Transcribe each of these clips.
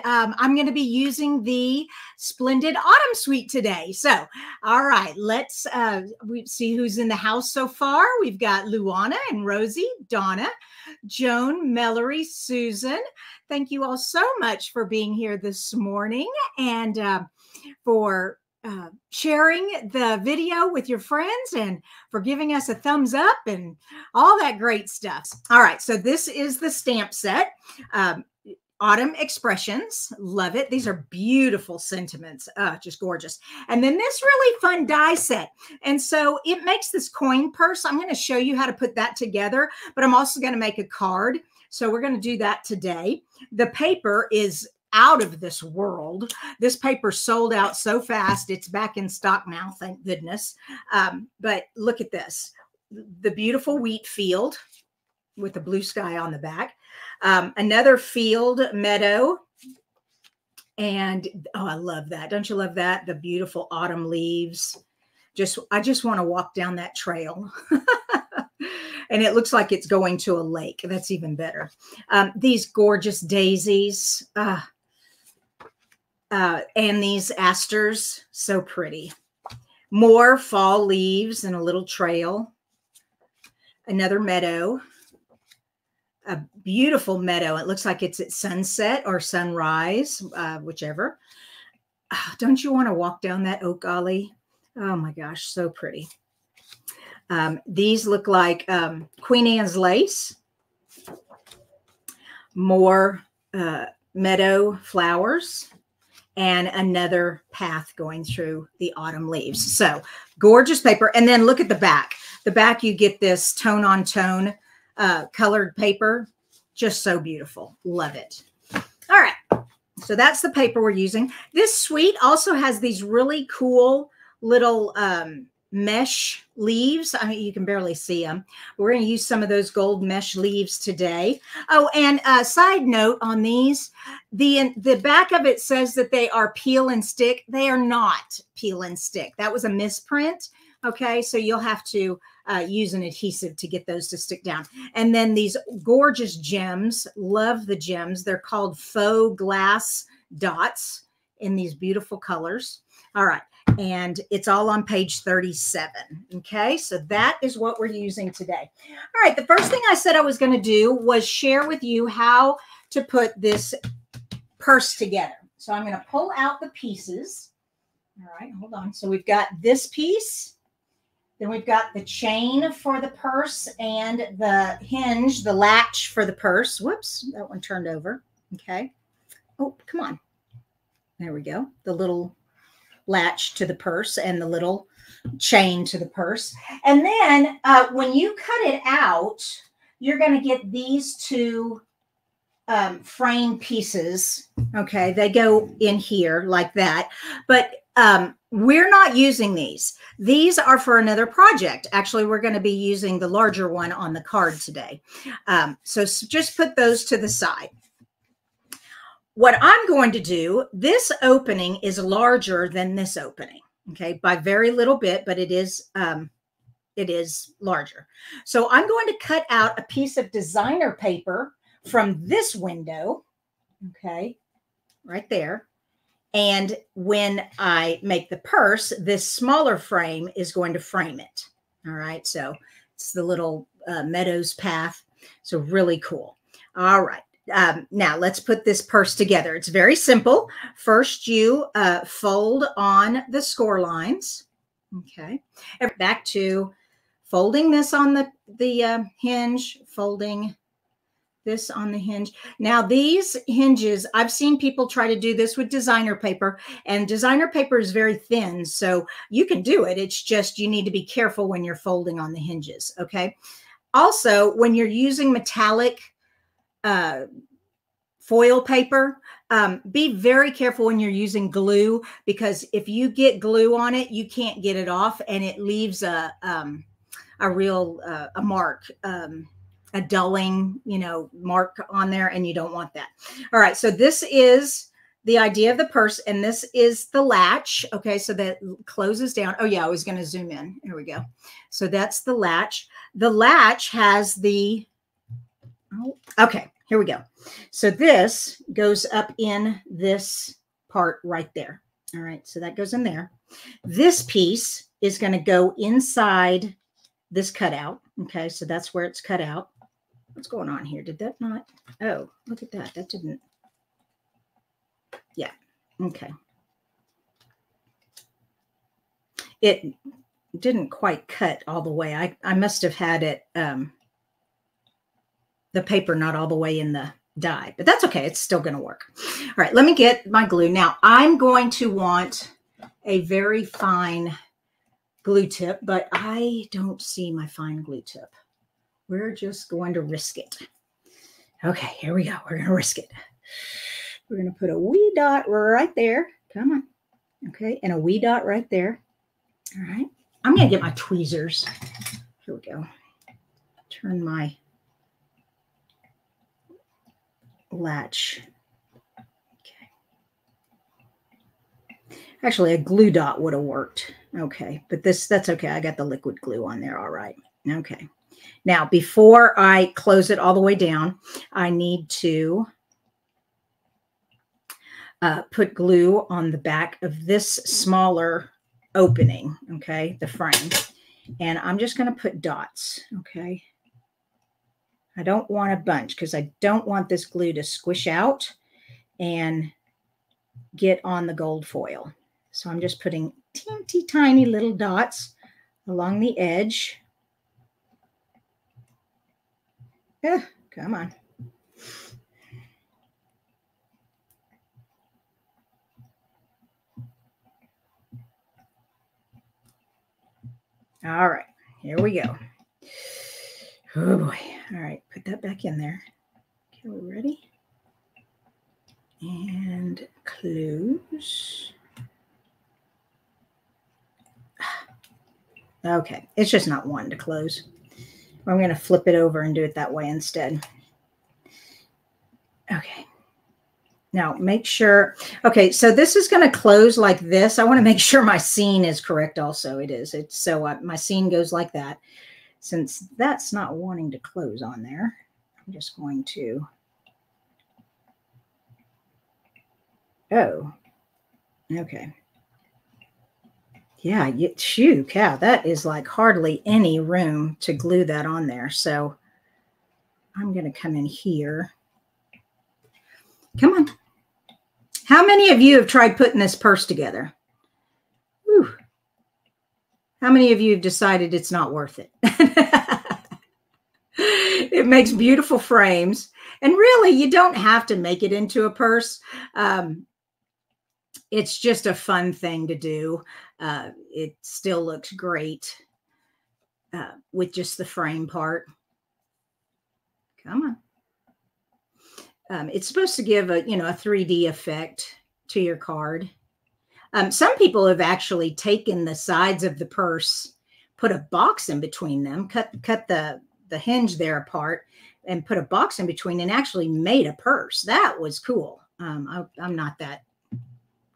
I'm going to be using the Splendid Autumn Suite today. So, all right, let's we see who's in the house so far. We've got Luana and Rosie, Donna, Joan, Mallory, Susan. Thank you all so much for being here this morning and for sharing the video with your friends and for giving us a thumbs up and all that great stuff. All right, so this is the stamp set. Autumn Expressions. Love it. These are beautiful sentiments. Just gorgeous. And then this really fun die set. And so it makes this coin purse. I'm going to show you how to put that together, but I'm also going to make a card. So we're going to do that today. The paper is out of this world. This paper sold out so fast. It's back in stock now, thank goodness. But look at this. The beautiful wheat field with the blue sky on the back. Another field meadow. And oh, I love that. Don't you love that? The beautiful autumn leaves. I just want to walk down that trail. And it looks like it's going to a lake. That's even better. These gorgeous daisies. And these asters, so pretty. More fall leaves and a little trail. Another meadow. A beautiful meadow. It looks like it's at sunset or sunrise, whichever. Oh, don't you want to walk down that oak alley? Oh my gosh, so pretty. These look like Queen Anne's lace. More meadow flowers and another path going through the autumn leaves. So gorgeous paper. And then look at the back. The back, you get this tone on tone colored paper. Just so beautiful. Love it. All right. So that's the paper we're using. This suite also has these really cool little mesh leaves. I mean, you can barely see them. We're going to use some of those gold mesh leaves today. Oh, and a side note on these, the back of it says that they are peel and stick. They are not peel and stick. That was a misprint. Okay, so you'll have to use an adhesive to get those to stick down. And then these gorgeous gems. Love the gems. They're called faux glass dots in these beautiful colors. All right. And it's all on page 37. Okay, so that is what we're using today. All right, the first thing I said I was going to do was share with you how to put this purse together. So I'm going to pull out the pieces. All right, hold on. So we've got this piece. Then we've got the chain for the purse and the hinge, the latch for the purse. Whoops, that one turned over. Okay. Oh, come on. There we go. The little latch to the purse and the little chain to the purse. And then when you cut it out, you're going to get these two frame pieces. Okay, they go in here like that. But we're not using these. These are for another project. Actually, we're going to be using the larger one on the card today. So just put those to the side. What I'm going to do, this opening is larger than this opening, okay, by very little bit, but it is larger. So I'm going to cut out a piece of designer paper from this window, okay, right there. And when I make the purse, this smaller frame is going to frame it. All right, so it's the little meadows path. So really cool. All right. Now let's put this purse together. It's very simple. First, you fold on the score lines. Okay. Back to folding this on the hinge, folding this on the hinge. Now these hinges, I've seen people try to do this with designer paper, and designer paper is very thin, so you can do it. It's just you need to be careful when you're folding on the hinges. Okay. Also, when you're using metallic foil paper, be very careful when you're using glue, because if you get glue on it, you can't get it off, and it leaves a real mark, a dulling, mark on there, and you don't want that. All right, so this is the idea of the purse, and this is the latch. Okay, so that closes down. Oh yeah, I was going to zoom in. Here we go. So that's the latch. The latch has the, okay, here we go. So this goes up in this part right there. All right, so that goes in there. This piece is going to go inside this cutout. Okay, so that's where it's cut out. What's going on here? Did that not? Oh, look at that. That didn't. Yeah. Okay. It didn't quite cut all the way. I must have had it, the paper not all the way in the die, but that's okay. It's still going to work. All right, let me get my glue. Now, I'm going to want a very fine glue tip, but I don't see my fine glue tip. We're just going to risk it. Okay, here we go. We're going to risk it. We're going to put a wee dot right there. Come on. Okay, and a wee dot right there. All right. I'm going to get my tweezers. Here we go. Turn my latch. Okay. Actually, a glue dot would have worked. Okay, but that's okay. I got the liquid glue on there. All right. Okay. Now, before I close it all the way down, I need to put glue on the back of this smaller opening, okay, the frame. And I'm just going to put dots, okay. I don't want a bunch because I don't want this glue to squish out and get on the gold foil. So I'm just putting teeny tiny little dots along the edge. Come on. All right, here we go. Oh boy. All right, put that back in there. Okay, we're ready. And close. Okay, it's just not wanting to close. I'm going to flip it over and do it that way instead. Okay. Now make sure, okay, so this is going to close like this. I want to make sure my seam is correct also. It is. It's so my seam goes like that. Since that's not wanting to close on there, I'm just going to, oh, okay. Yeah, shoo, cow, that is like hardly any room to glue that on there. So I'm going to come in here. Come on. How many of you have tried putting this purse together? Whew. How many of you have decided it's not worth it? It makes beautiful frames. And really, you don't have to make it into a purse. It's just a fun thing to do. It still looks great with just the frame part. Come on. It's supposed to give a 3D effect to your card. Some people have actually taken the sides of the purse, put a box in between them, cut the hinge there apart, and put a box in between, and actually made a purse. That was cool. I'm not that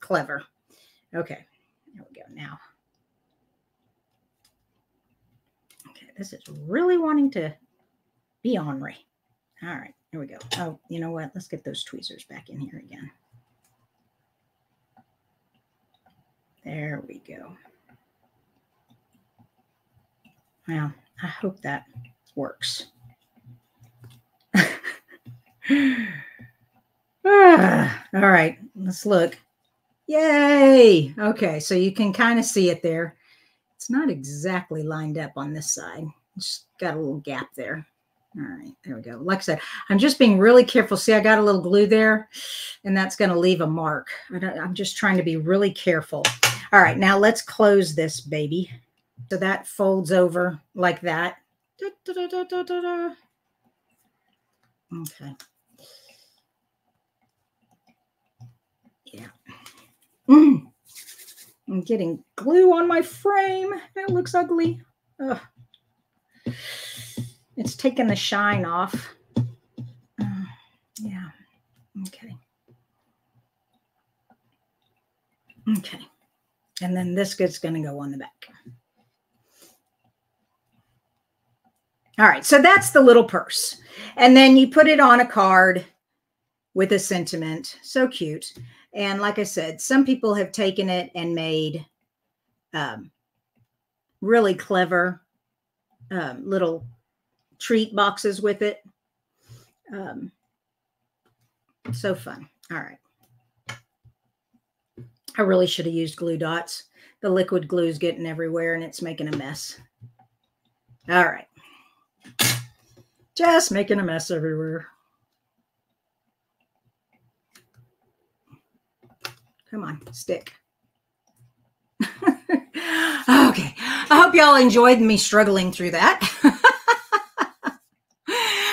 clever. Okay, there we go now. Okay, this is really wanting to be ornery. All right, here we go. Oh, you know what? Let's get those tweezers back in here again. There we go. Well, I hope that works. All right, let's look. Yay! Okay, so you can kind of see it there. It's not exactly lined up on this side. Just got a little gap there. All right, there we go. Like I said, I'm just being really careful. See, I got a little glue there, and that's going to leave a mark. I'm just trying to be really careful. All right, now let's close this baby. So that folds over like that. Da, da, da, da, da, da. Okay. Yeah. I'm getting glue on my frame. That looks ugly. Ugh. It's taking the shine off. Yeah. Okay. Okay. And then this is going to go on the back. All right, so that's the little purse. And then you put it on a card with a sentiment. So cute. And like I said, some people have taken it and made really clever little treat boxes with it. So fun. All right. I really should have used glue dots. The liquid glue is getting everywhere and it's making a mess. All right. Just making a mess everywhere. Come on, stick. Okay. I hope y'all enjoyed me struggling through that.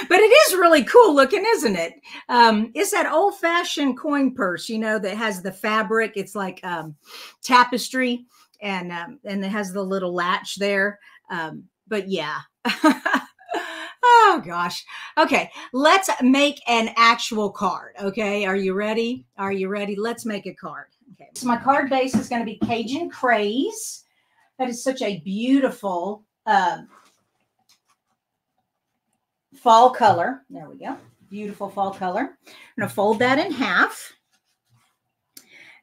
But it is really cool looking, isn't it? It's that old-fashioned coin purse, you know, that has the fabric. It's like tapestry, and it has the little latch there. But yeah. Oh, gosh. Okay, let's make an actual card. Okay, are you ready? Are you ready? Let's make a card. Okay, so my card base is going to be Cajun Craze. That is such a beautiful fall color. There we go. Beautiful fall color. I'm going to fold that in half.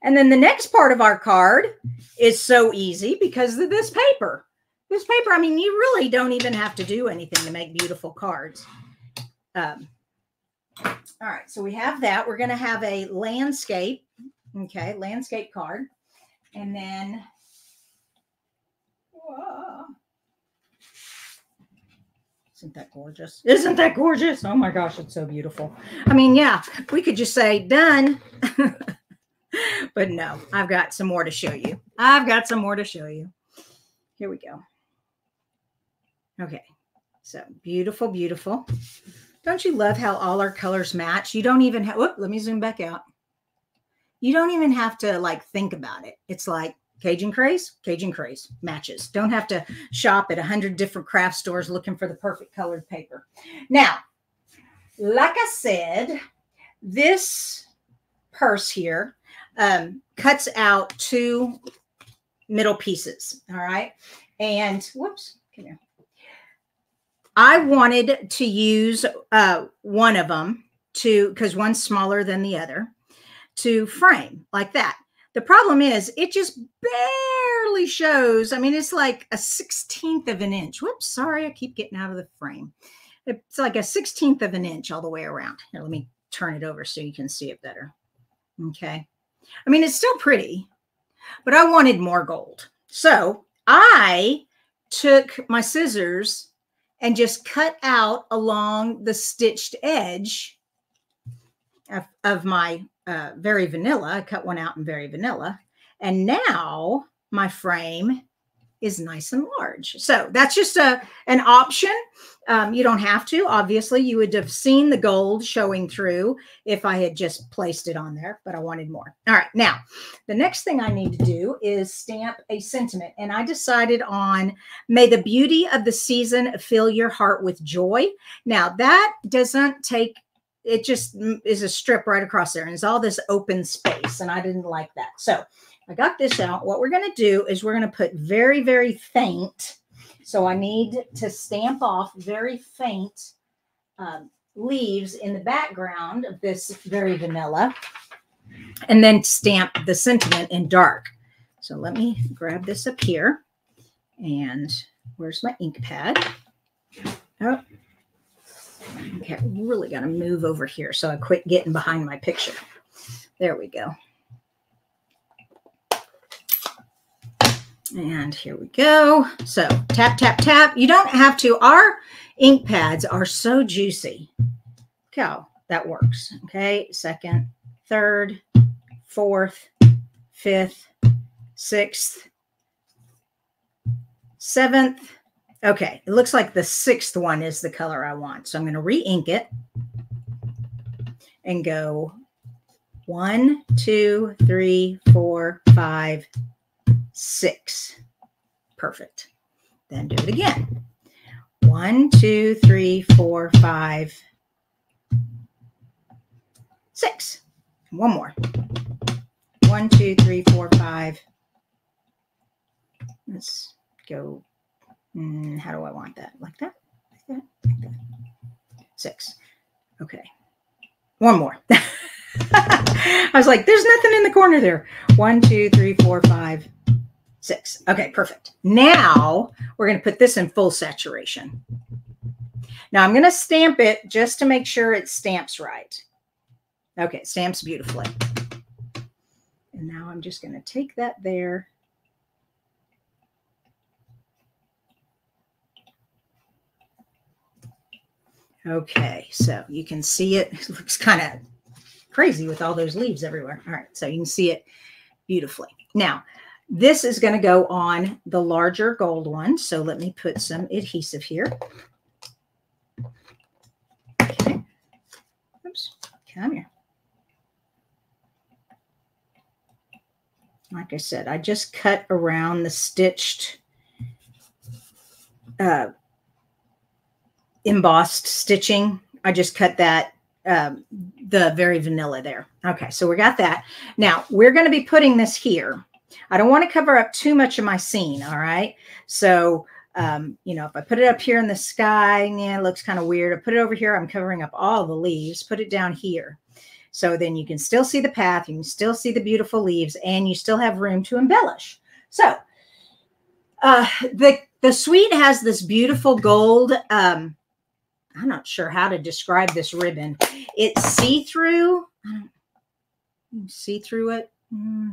And then the next part of our card is so easy because of this paper. This paper, I mean, you really don't even have to do anything to make beautiful cards. All right, so we have that. We're going to have a landscape, okay, landscape card. And then, whoa. Isn't that gorgeous? Isn't that gorgeous? Oh my gosh, it's so beautiful. I mean, yeah, we could just say done. But no, I've got some more to show you. I've got some more to show you. Here we go. Okay, so beautiful, beautiful. Don't you love how all our colors match? You don't even have, whoop, let me zoom back out. You don't even have to like think about it. It's like Cajun Craze matches. Don't have to shop at 100 different craft stores looking for the perfect colored paper. Now, like I said, this purse here cuts out 2 middle pieces. All right. And whoops, come here. I wanted to use one of them because one's smaller than the other, to frame like that. The problem is it just barely shows. I mean, it's like a 1/16 of an inch. Whoops, sorry, I keep getting out of the frame. It's like a 1/16 of an inch all the way around. Here, let me turn it over so you can see it better. Okay. I mean, it's still pretty, but I wanted more gold. So I took my scissors and just cut out along the stitched edge of my Very Vanilla. I cut one out in Very Vanilla. And now my frame is nice and large. So that's just an option. You don't have to. Obviously, you would have seen the gold showing through if I had just placed it on there, but I wanted more. All right. Now, the next thing I need to do is stamp a sentiment. And I decided on, may the beauty of the season fill your heart with joy. Now, that doesn't take, it just is a strip right across there. And it's all this open space. And I didn't like that. So I got this out. What we're going to do is we're going to put very, very faint. So I need to stamp off very faint leaves in the background of this Very Vanilla, and then stamp the sentiment in dark. So let me grab this up here. And where's my ink pad? Oh, okay. I really got to move over here so I quit getting behind my picture. There we go. And here we go. So tap, tap, tap. You don't have to. Our ink pads are so juicy. Look how that works. Okay. 2nd, 3rd, 4th, 5th, 6th, 7th. Okay. It looks like the 6th one is the color I want. So I'm going to re-ink it and go 1, 2, 3, 4, 5, 6. Perfect. Then do it again. 1, 2, 3, 4, 5, 6. One more. 1, 2, 3, 4, 5. Let's go. How do I want that? Like that? Like that, like that. 6. Okay. One more. I was like, there's nothing in the corner there. 1, 2, 3, 4, 5, 6. Okay, perfect. Now we're going to put this in full saturation. Now I'm going to stamp it just to make sure it stamps right. Okay, it stamps beautifully. And now I'm just going to take that there. Okay, so you can see it. It looks kind of crazy with all those leaves everywhere. All right, so you can see it beautifully. Now, this is going to go on the larger gold one. So let me put some adhesive here. Okay. Oops, come here. Like I said, I just cut around the stitched embossed stitching. I just cut that, the very vanilla there. Okay, so we got that. Now we're going to be putting this here. I don't want to cover up too much of my scene. All right. So, you know, if I put it up here in the sky, yeah, it looks kind of weird. I put it over here. I'm covering up all the leaves, put it down here. So then you can still see the path. You can still see the beautiful leaves and you still have room to embellish. So, the suite has this beautiful gold, I'm not sure how to describe this ribbon. It's see-through. See through it.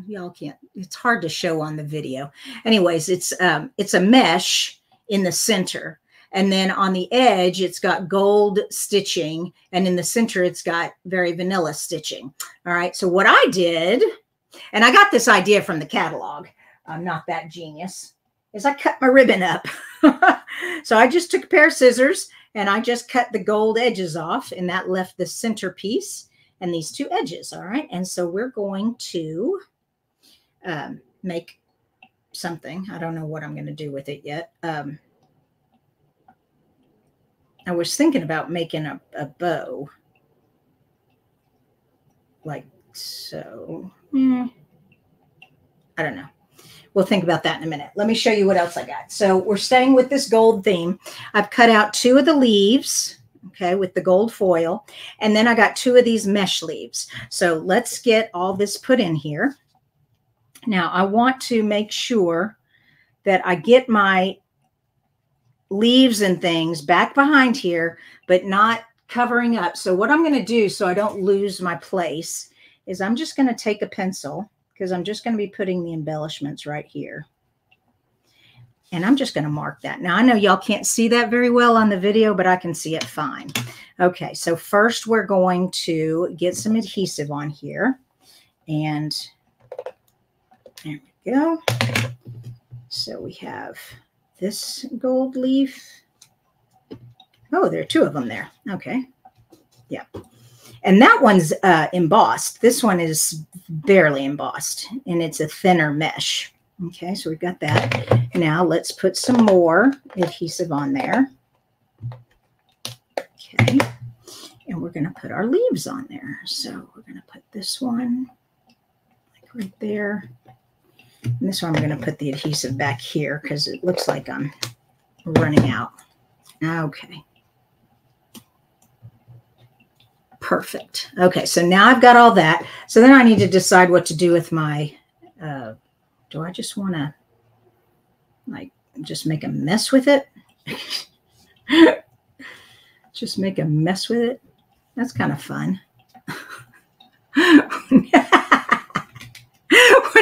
Y'all can't. It's hard to show on the video. Anyways, it's a mesh in the center. And then on the edge, it's got gold stitching. And in the center, it's got very vanilla stitching. All right. So what I did, and I got this idea from the catalog. I'm not that genius. Is I cut my ribbon up. So I just took a pair of scissors and I just cut the gold edges off and that left the center piece and these two edges. All right. And so we're going to make something. I don't know what I'm going to do with it yet. I was thinking about making a bow like so. I don't know. We'll think about that in a minute. Let me show you what else I got. So we're staying with this gold theme. I've cut out 2 of the leaves, okay, with the gold foil. And then I got 2 of these mesh leaves. So let's get all this put in here. Now I want to make sure that I get my leaves and things back behind here, but not covering up. So what I'm going to do so I don't lose my place is I'm just going to take a pencil, because I'm just going to be putting the embellishments right here. And I'm just going to mark that. Now, I know y'all can't see that very well on the video, but I can see it fine. Okay, so first we're going to get some adhesive on here. And there we go. So we have this gold leaf. Oh, there are 2 of them there. Okay. Yeah. And that one's embossed. This one is barely embossed, and it's a thinner mesh. Okay, so we've got that. Now let's put some more adhesive on there. Okay, and we're going to put our leaves on there. So we're going to put this one like right there. And this one I'm going to put the adhesive back here because it looks like I'm running out. Okay. Perfect. Okay, so now I've got all that. So then I need to decide what to do with my, do I just want to like just make a mess with it? Just make a mess with it? That's kind of fun. What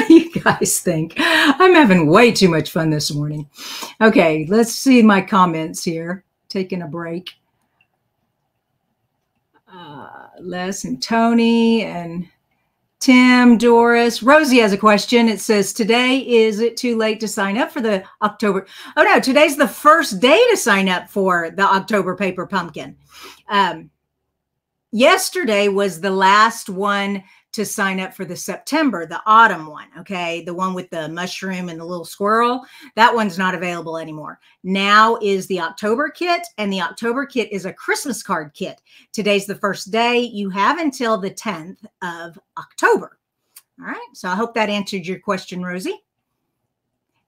do you guys think? I'm having way too much fun this morning. Okay, let's see my comments here. Taking a break. Les and Tony and Tim, Doris. Rosie has a question. It says, today, is it too late to sign up for the October? Oh, no, today's the first day to sign up for the October Paper Pumpkin. Yesterday was the last one to sign up for the September, the autumn one, okay? The one with the mushroom and the little squirrel. That one's not available anymore. Now is the October kit, and the October kit is a Christmas card kit. Today's the first day. You have until the 10th of October. All right, so I hope that answered your question, Rosie.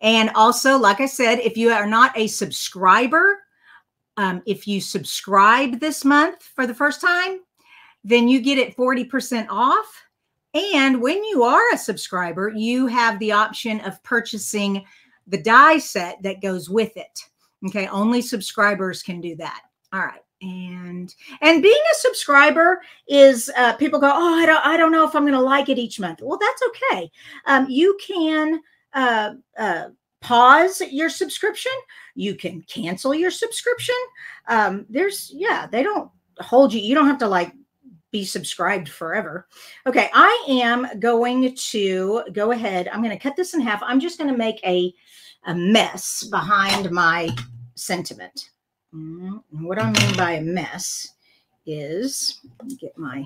And also, like I said, if you are not a subscriber, if you subscribe this month for the first time, then you get it 40% off. And when you are a subscriber, you have the option of purchasing the die set that goes with it. Okay, only subscribers can do that. All right. And being a subscriber is people go, oh, I don't know if I'm going to like it each month. Well, that's okay. You can pause your subscription. You can cancel your subscription. They don't hold you. You don't have to like be subscribed forever. Okay, I am going to go ahead. I'm going to cut this in half. I'm just going to make a mess behind my sentiment. And what I mean by a mess is, let me get my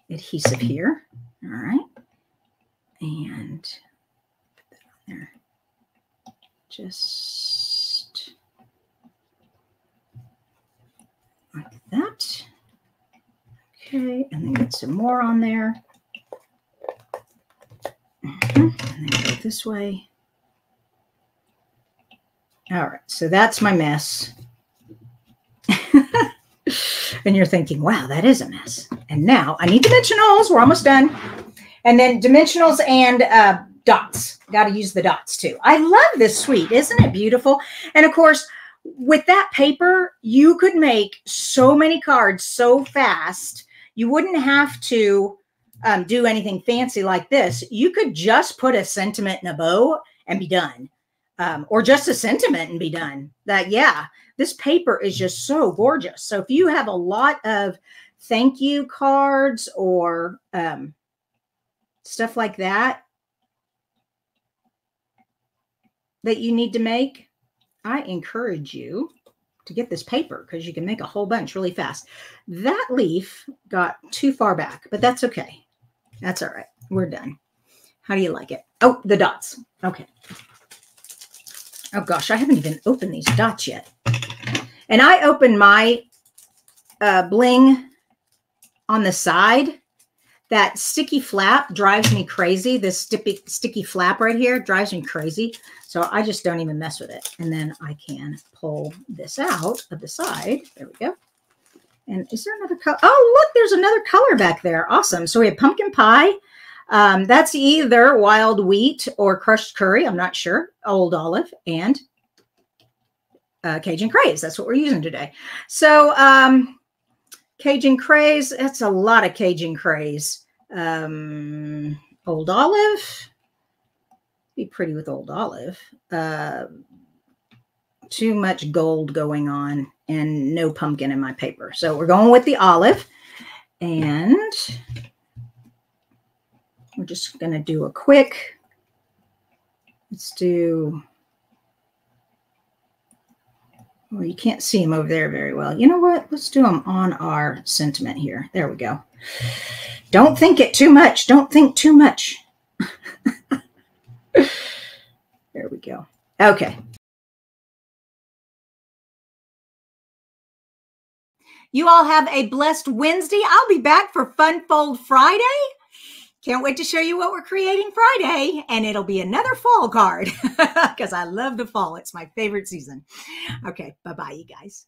adhesive here. All right. And put that on there. Just like that. Okay, and then get some more on there. And then go this way. All right, so that's my mess. And you're thinking, wow, that is a mess. And now I need dimensionals. We're almost done. And then dimensionals and dots. Got to use the dots too. I love this suite. Isn't it beautiful? And of course, with that paper, you could make so many cards so fast. You wouldn't have to do anything fancy like this. You could just put a sentiment in a bow and be done. Or just a sentiment and be done. Yeah, this paper is just so gorgeous. So if you have a lot of thank you cards or stuff like that you need to make, I encourage you to get this paper because you can make a whole bunch really fast. That leaf got too far back, but that's okay. That's all right. We're done. How do you like it? Oh, the dots. Okay. Oh gosh, I haven't even opened these dots yet. And I opened my bling on the side. That sticky flap drives me crazy. This sticky flap right here drives me crazy. So I just don't even mess with it. And then I can pull this out of the side. There we go. And is there another color? Oh, look, there's another color back there. Awesome. So we have pumpkin pie. That's either wild wheat or crushed curry. I'm not sure. Old olive and Cajun craze. That's what we're using today. So Cajun craze. That's a lot of Cajun craze. Old olive. Be pretty with old olive. Too much gold going on and no pumpkin in my paper. So we're going with the olive. And we're just going to do a quick, let's do, well, you can't see them over there very well. You know what? Let's do them on our sentiment here. There we go. Don't think it too much. Don't think too much. There we go. Okay. You all have a blessed Wednesday. I'll be back for Fun Fold Friday. Can't wait to show you what we're creating Friday. And it'll be another fall card because I love the fall. It's my favorite season. Okay. Bye-bye, you guys.